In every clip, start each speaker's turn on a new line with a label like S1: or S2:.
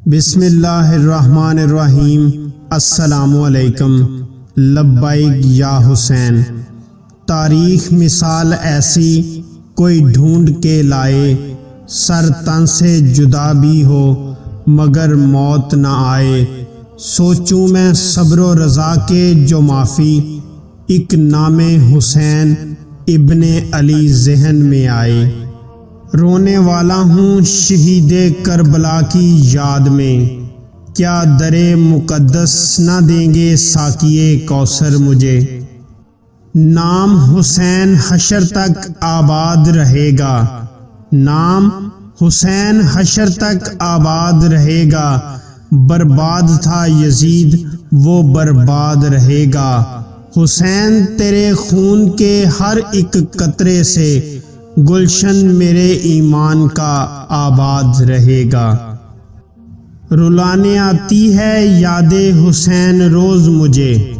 S1: بسم اللہ الرحمن الرحیم۔ السلام علیکم۔ لبیک یا حسین۔ تاریخ مثال ایسی کوئی ڈھونڈ کے لائے، سر تن سے جدا بھی ہو مگر موت نہ آئے۔ سوچوں میں صبر و رضا کے جو معافی، ایک نام حسین ابن علی ذہن میں آئے۔ رونے والا ہوں شہید کربلا کی یاد میں، کیا در مقدس نہ دیں گے ساقیے کوثر مجھے۔ نام حسین حشر تک آباد رہے گا، نام حسین حشر تک آباد رہے گا۔ برباد تھا یزید وہ برباد رہے گا، حسین تیرے خون کے ہر ایک قطرے سے گلشن میرے ایمان کا آباد رہے گا۔ رلانے آتی ہے یاد حسین روز مجھے،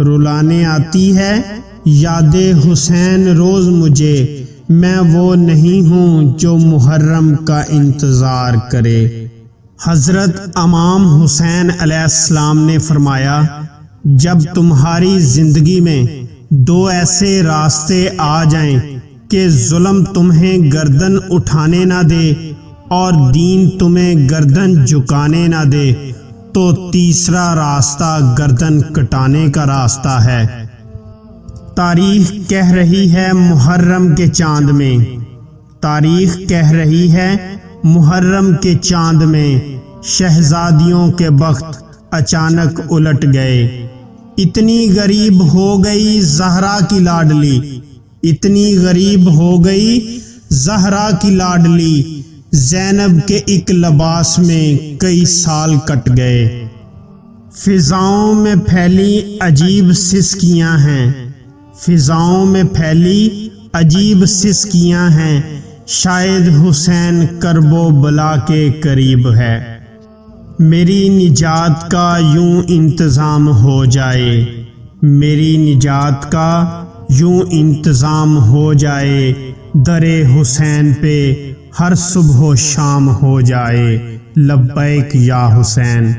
S1: رلانے آتی ہے یاد حسین روز مجھے۔ میں وہ نہیں ہوں جو محرم کا انتظار کرے۔ حضرت امام حسین علیہ السلام نے فرمایا، جب تمہاری زندگی میں دو ایسے راستے آ جائیں کہ ظلم تمہیں گردن اٹھانے نہ دے اور دین تمہیں گردن جھکانے نہ دے، تو تیسرا راستہ گردن کٹانے کا راستہ ہے۔ تاریخ کہہ رہی ہے محرم کے چاند میں، تاریخ کہہ رہی ہے محرم کے چاند میں، شہزادیوں کے بخت اچانک الٹ گئے۔ اتنی غریب ہو گئی زہرا کی لاڈلی، اتنی غریب ہو گئی زہرا کی لاڈلی، زینب کے ایک لباس میں کئی سال کٹ گئے۔ فضاؤں میں پھیلی عجیب سسکیاں ہیں، فضاؤں میں پھیلی عجیب سسکیاں ہیں، شاید حسین کرب و بلا کے قریب ہے۔ میری نجات کا یوں انتظام ہو جائے، میری نجات کا یوں انتظام ہو جائے، در حسین پہ ہر صبح و شام ہو جائے۔ لبیک یا حسین۔